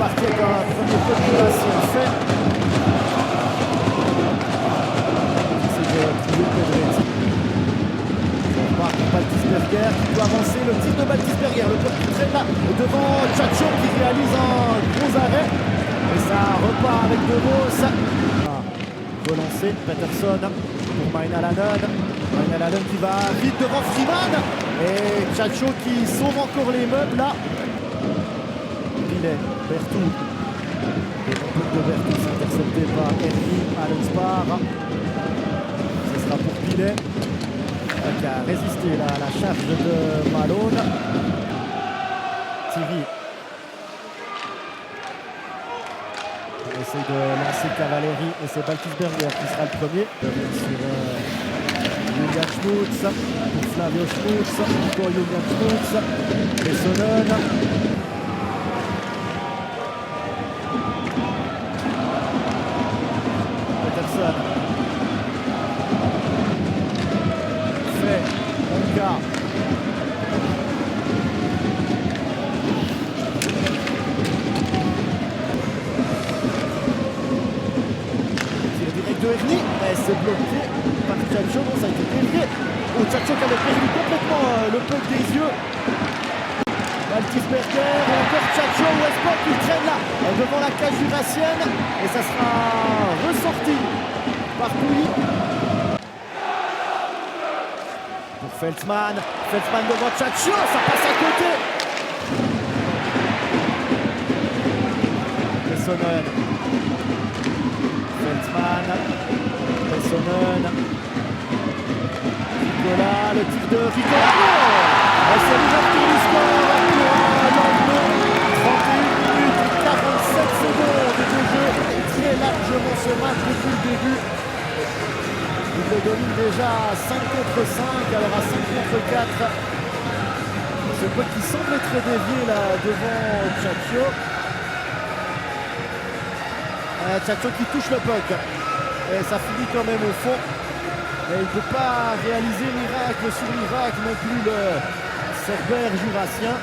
parti avec un premier peu de place fait. C'est de trouver Pedretti. On part pour Baltisberger qui peut avancer. Le tir de Baltisberger, le bloc qui traîne là devant Tchatcho qui réalise un gros arrêt. Et ça repart avec De Vos. Relancé, Peterson pour Wijnaldum. Wijnaldum qui va vite devant Freeman. Et Tchatcho qui sauve encore les meubles là. Pilet, Bertou. Et le coup de Bertou c'est intercepté par Henry Allenspar. Ce sera pour Pilet qui a résisté là, à la charge de Malone. Thierry. On essaye de lancer cavalerie et c'est Baltisberger qui sera le premier. Sur Julian Schmutz, pour Flavio Schmutz, encore Julian Schmutz, Pessonen. Peterson. Fait, Monka. De Ernie, c'est bloqué par Tchatcho, bon, ça a été dévié. Oh, Tchatcho qui avait perdu complètement le puck des yeux. Baltisberger, et encore Tchatcho, Westport qui traîne là devant la cage jurassienne. Et ça sera ressorti par Pouilly. Pour Feltzman, Feltzman devant Tchatcho, ça passe à côté. Pessonen. Feltzman, Pessonen, Nicolas, le tir de Nicolas. C'est l'ouverture du score pour Langnau. 31 minutes et 47 secondes de jeu. Très largement ce match depuis le début. Il le domine déjà à 5 contre 5, alors à 5 contre 4. Ce puck qui semble être dévié là devant Tchatcho. Tchatcho qui touche le puck et ça finit quand même au fond, mais il ne peut pas réaliser miracle sur miracle non plus le Cerbère jurassien.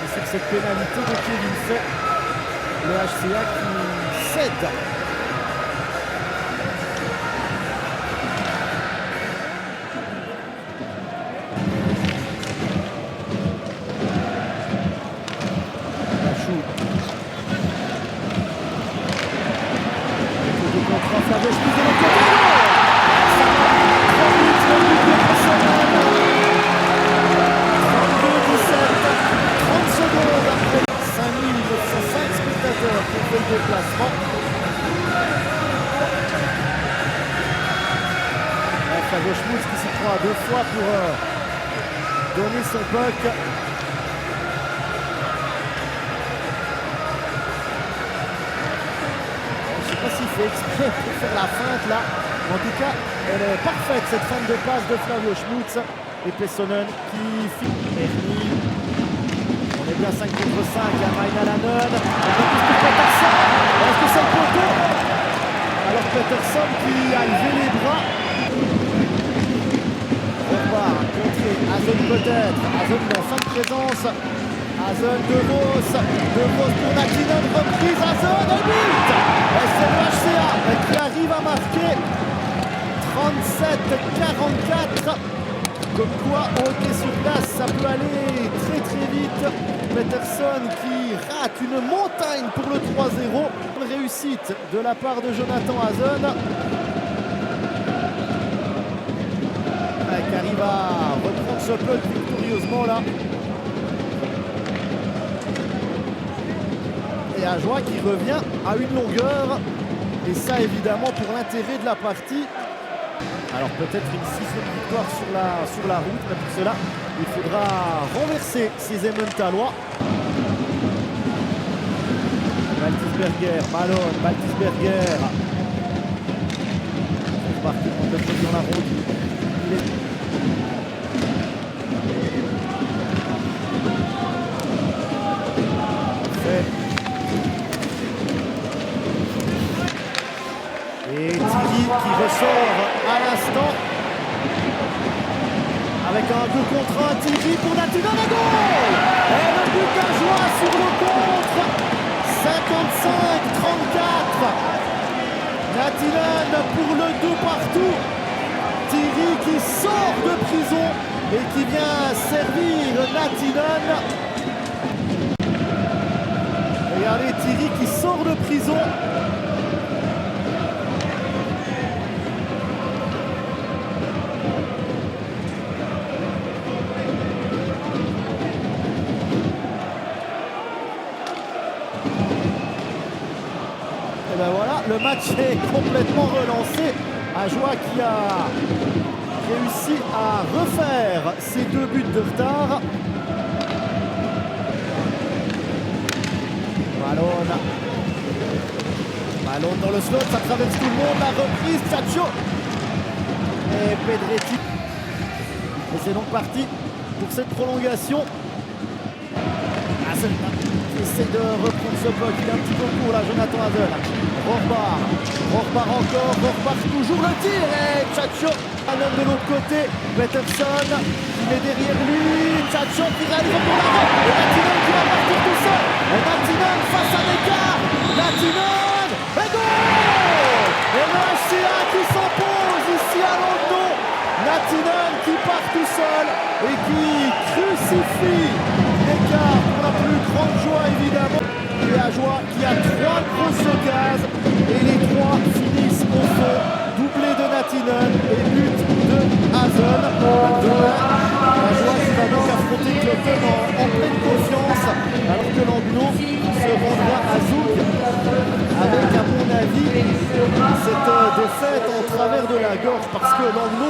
Et sur cette pénalité de Kevin Fay, le HCA qui cède. Flavio Schmutz de l'autre côté. Ça va 3 minutes, le but de Pessonen. 32-17, 30 secondes après 5905 spectateurs qui ont fait le déplacement. Flavio Schmutz qui s'y prend à 2 fois pour donner son puck. S'il fait exprès pour faire la feinte là. En tout cas, elle est parfaite cette feinte de passe de Flavio Schmutz et Pessonen qui finit. On est bien 5 contre 5, il y a Wijnaldum. Peterson. Est-ce que c'est le poteau? Alors Peterson qui a levé les bras. On va contrer Hazen peut-être. Hazen en fin de présence. Hazen, De Vos pour Nakinen, reprise, Hazen, le but. Et c'est le HCA qui arrive à marquer 37-44. Comme quoi, au hockey sur glace, ça peut aller très très vite. Peterson qui rate une montagne pour le 3-0. Réussite de la part de Jonathan Hazen. Qui arrive à reprendre ce puck victorieusement là. Et Ajoie qui revient à une longueur. Et ça évidemment pour l'intérêt de la partie. Alors peut-être une 6e victoire sur la route. Mais pour cela, il faudra renverser ces Emmentalois. Baltisberger, Malone, Baltisberger. C'est parti pour le dans la route. Et Thierry qui ressort à l'instant avec un 2 contre 1, Thierry pour Natinen, et goal! Et le but d'Ajoie sur le contre. 55-34. Natinen pour le 2 partout. Thierry qui sort de prison et qui vient servir Natinen. Regardez Thierry qui sort de prison. Et ben voilà, le match est complètement relancé. Ajoie qui a réussi à refaire ses 2 buts de retard. Ballon dans le slot, ça traverse tout le monde. La reprise, Tchatcho et Pedretti. Et c'est donc parti pour cette prolongation. Hazel qui essaie de reprendre ce bloc. Il est un petit peu court là, Jonathan Hazel. Rohrbach encore, Rohrbach toujours le tir. Et Tchatcho, un homme de l'autre côté. Peterson qui met derrière lui. Tchatcho qui réalise pour la route. Et Natinen qui va partir tout seul. Et Natinen face à l'écart. Natinen, et goal! Et le HCA qui s'impose ici à Langnau. Natinen qui part tout seul et qui crucifie l'écart pour la plus grande joie évidemment. Et Ajoie qui a 3 grosses cases et les 3 finissent au fond. Doublé de Natinen et but de Hazel. Ajoie qui va donc affronter Cloton en pleine confiance alors que Langnau se rendra à Zoug avec à mon avis cette défaite en travers de la gorge parce que Langnau